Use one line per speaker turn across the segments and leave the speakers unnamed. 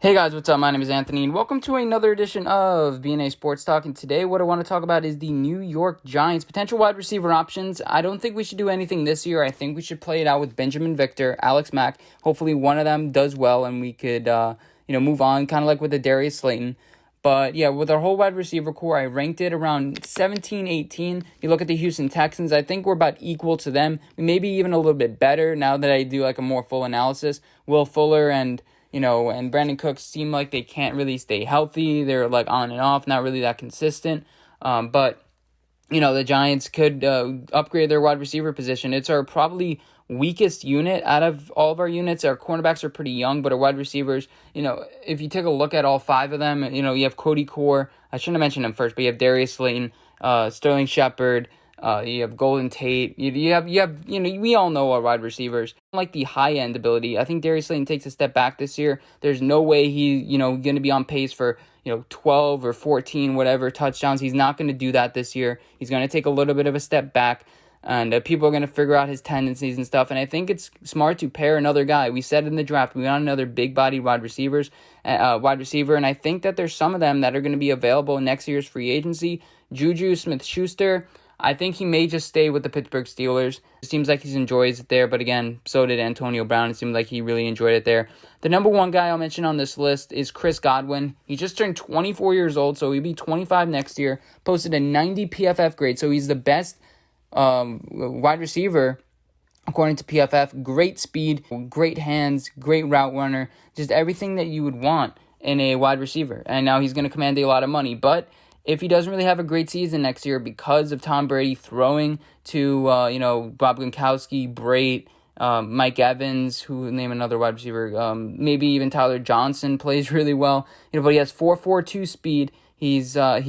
Hey guys, what's up? My name is Anthony, and welcome to another edition of BNA Sports Talk. And today, what I want to talk about is the New York Giants potential wide receiver options. I don't think we should do anything this year. I think we should play it out with Benjamin Victor, Alex Mack. Hopefully, one of them does well, and we could, move on, kind of like with the Darius Slayton. But yeah, with our whole wide receiver core, I ranked it around 17, 18. You look at the Houston Texans, I think we're about equal to them. Maybe even a little bit better now that I do like a more full analysis. Will Fuller and Brandon Cooks seem like they can't really stay healthy. They're like on and off, not really that consistent. But the Giants could upgrade their wide receiver position. It's our probably weakest unit out of all of our units. Our cornerbacks are pretty young, but our wide receivers, if you take a look at all five of them, you have Cody Core. I shouldn't have mentioned him first, but you have Darius Slayton, Sterling Shepard. You have Golden Tate. You have we all know our wide receivers. Like the high end ability, I think Darius Slayton takes a step back this year. There's no way he going to be on pace for 12 or 14 whatever touchdowns. He's not going to do that this year. He's going to take a little bit of a step back, and people are going to figure out his tendencies and stuff. And I think it's smart to pair another guy. We said in the draft we want another big bodied wide receiver, and I think that there's some of them that are going to be available in next year's free agency. Juju Smith-Schuster, I think he may just stay with the Pittsburgh Steelers. It seems like he enjoys it there, but again, so did Antonio Brown. It seemed like he really enjoyed it there. The number one guy I'll mention on this list is Chris Godwin. He just turned 24 years old, so he'll be 25 next year. Posted a 90 PFF grade, so he's the best wide receiver according to PFF. Great speed, great hands, great route runner, just everything that you would want in a wide receiver. And now he's going to command a lot of money, but if he doesn't really have a great season next year because of Tom Brady throwing to, Bob Gronkowski, Brait, Mike Evans, who name another wide receiver, maybe even Tyler Johnson plays really well, but he has 4.42 speed. He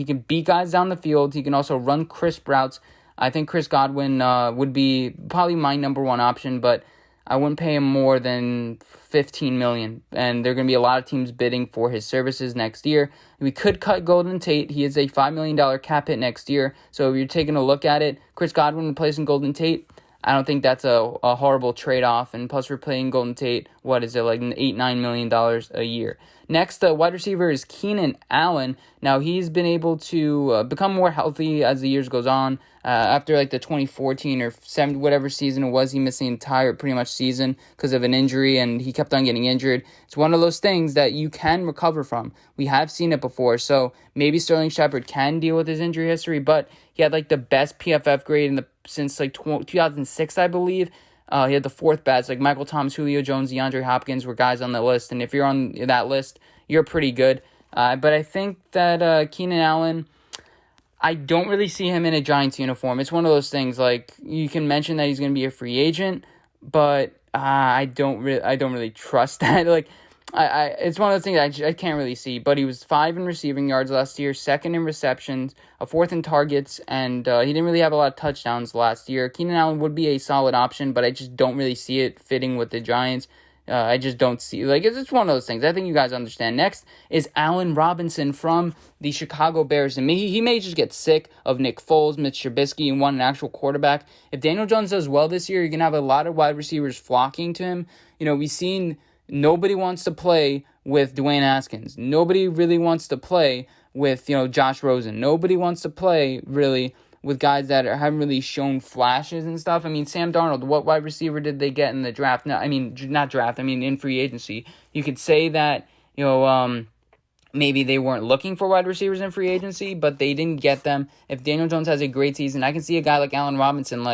can beat guys down the field. He can also run crisp routes. I think Chris Godwin would be probably my number one option, but I wouldn't pay him more than $15 million, and there are going to be a lot of teams bidding for his services next year. We could cut Golden Tate. He is a $5 million cap hit next year, so if you're taking a look at it, Chris Godwin replacing Golden Tate, I don't think that's a horrible trade-off, and plus we're paying Golden Tate, like $8-9 million a year. Next, wide receiver is Keenan Allen. Now, he's been able to become more healthy as the years goes on. After the 2014 or 7 whatever season it was, he missed the entire pretty much season because of an injury, and he kept on getting injured. It's one of those things that you can recover from. We have seen it before, so maybe Sterling Shepard can deal with his injury history, but he had the best PFF grade since 2006, I believe. He had the fourth best. Michael Thomas, Julio Jones, DeAndre Hopkins were guys on the list, and if you're on that list, you're pretty good. But I think that Keenan Allen, I don't really see him in a Giants uniform. It's one of those things, you can mention that he's going to be a free agent, but I don't really trust that. It's one of those things I can't really see. But he was 5 in receiving yards last year, 2nd in receptions, a 4th in targets, and he didn't really have a lot of touchdowns last year. Keenan Allen would be a solid option, but I just don't really see it fitting with the Giants. I just don't see, it's one of those things. I think you guys understand. Next is Allen Robinson from the Chicago Bears. And he may just get sick of Nick Foles, Mitch Trubisky, and want an actual quarterback. If Daniel Jones does well this year, you're going to have a lot of wide receivers flocking to him. We've seen nobody wants to play with Dwayne Haskins. Nobody really wants to play with, Josh Rosen. Nobody wants to play, really, with guys that haven't really shown flashes and stuff. Sam Darnold, what wide receiver did they get in the draft? No, not draft, in free agency. You could say that, maybe they weren't looking for wide receivers in free agency, but they didn't get them. If Daniel Jones has a great season, I can see a guy like Allen Robinson,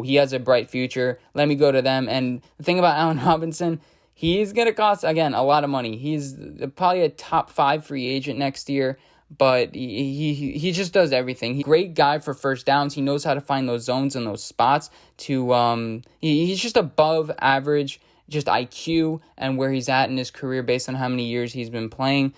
he has a bright future. Let me go to them. And the thing about Allen Robinson, he's going to cost, again, a lot of money. He's probably a top 5 free agent next year. But he just does everything. He's a great guy for first downs. He knows how to find those zones and those spots. He's just above average, just IQ and where he's at in his career based on how many years he's been playing.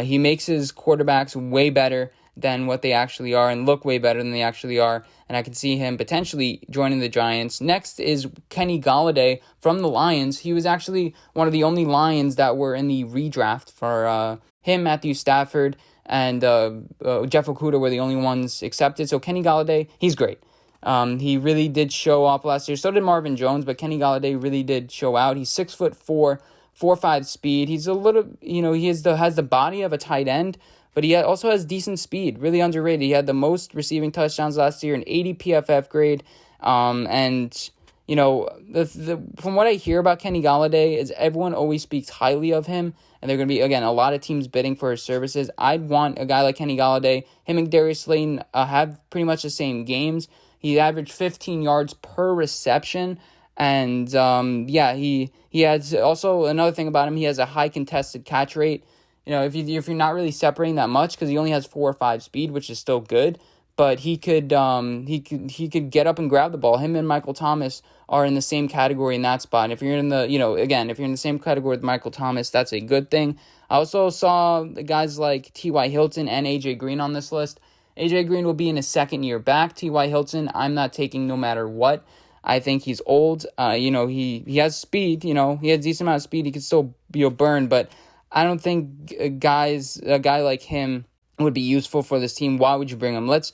He makes his quarterbacks way better than what they actually are and look way better than they actually are. And I can see him potentially joining the Giants. Next is Kenny Golladay from the Lions. He was actually one of the only Lions that were in the redraft for him, Matthew Stafford, and Jeff Okudah were the only ones accepted. So Kenny Golladay, he's great. He really did show off last year. So did Marvin Jones, but Kenny Golladay really did show out. He's 6'4", 4.5 speed. He's a little, he has the body of a tight end, but he also has decent speed, really underrated. He had the most receiving touchdowns last year, an 80 PFF grade. And, from what I hear about Kenny Golladay is everyone always speaks highly of him, and they're going to be, again, a lot of teams bidding for his services. I'd want a guy like Kenny Golladay. Him and Darius Slayton have pretty much the same games. He averaged 15 yards per reception. And, he has also another thing about him. He has a high contested catch rate. If you're not really separating that much, because he only has 4 or 5 speed, which is still good, but he could get up and grab the ball. Him and Michael Thomas are in the same category in that spot. And if you're in the, if you're in the same category with Michael Thomas, that's a good thing. I also saw guys like T.Y. Hilton and A.J. Green on this list. A.J. Green will be in his second year back. T.Y. Hilton, I'm not taking no matter what. I think he's old. He has speed. He has a decent amount of speed. He can still burn, but I don't think a guy like him would be useful for this team. Why would you bring him? Let's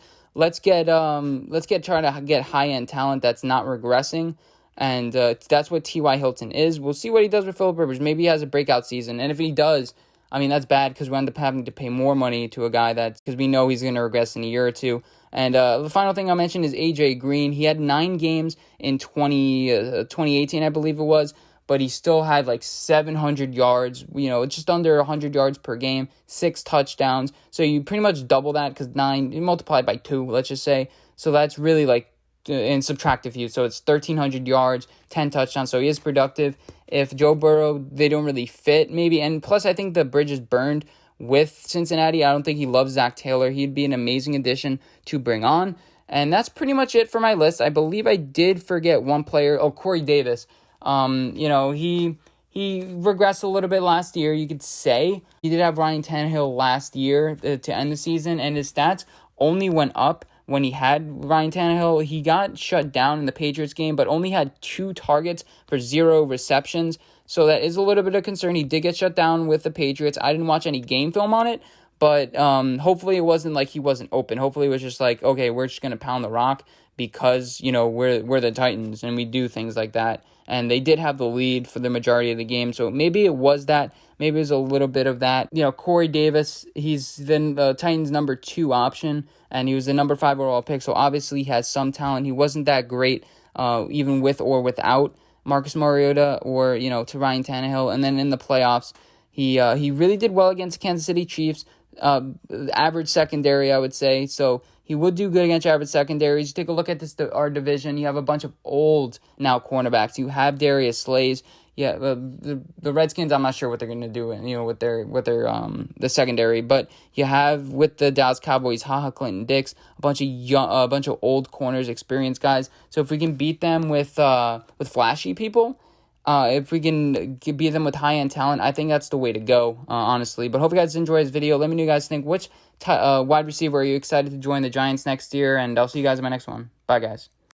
try to get high end talent that's not regressing, and that's what T.Y. Hilton is. We'll see what he does with Phillip Rivers. Maybe he has a breakout season, and if he does, that's bad because we end up having to pay more money to a guy because we know he's going to regress in a year or two. And the final thing I'll mention is A.J. Green. He had 9 games in 2018, I believe it was, but he still had like 700 yards, just under 100 yards per game, 6 touchdowns. So you pretty much double that because 9, you multiply by 2, let's just say. So that's really like in subtractive use. So it's 1,300 yards, 10 touchdowns. So he is productive. If Joe Burrow, they don't really fit maybe. And plus, I think the bridge is burned with Cincinnati. I don't think he loves Zach Taylor. He'd be an amazing addition to bring on. And that's pretty much it for my list. I believe I did forget one player. Oh, Corey Davis. He regressed a little bit last year, you could say. He did have Ryan Tannehill last year to end the season, and his stats only went up when he had Ryan Tannehill. He got shut down in the Patriots game, but only had 2 targets for 0 receptions. So that is a little bit of concern. He did get shut down with the Patriots. I didn't watch any game film on it, but hopefully it wasn't like he wasn't open. Hopefully it was just like, okay, we're just going to pound the rock because, we're the Titans and we do things like that. And they did have the lead for the majority of the game. So maybe it was that. Maybe it was a little bit of that. Corey Davis, he's the Titans' number 2 option, and he was the number 5 overall pick. So obviously he has some talent. He wasn't that great, even with or without Marcus Mariota or, to Ryan Tannehill. And then in the playoffs, he really did well against Kansas City Chiefs. Average secondary, I would say. So he would do good against average secondaries. Take a look at our division. You have a bunch of old now cornerbacks. You have Darius Slays. Yeah, the Redskins, I'm not sure what they're going to do, with their the secondary. But you have with the Dallas Cowboys, Clinton Dix, a bunch of old corners, experienced guys. So if we can beat them with flashy people, if we can beat them with high-end talent, I think that's the way to go, honestly. But hope you guys enjoy this video. Let me know you guys think. Which wide receiver are you excited to join the Giants next year? And I'll see you guys in my next one. Bye, guys.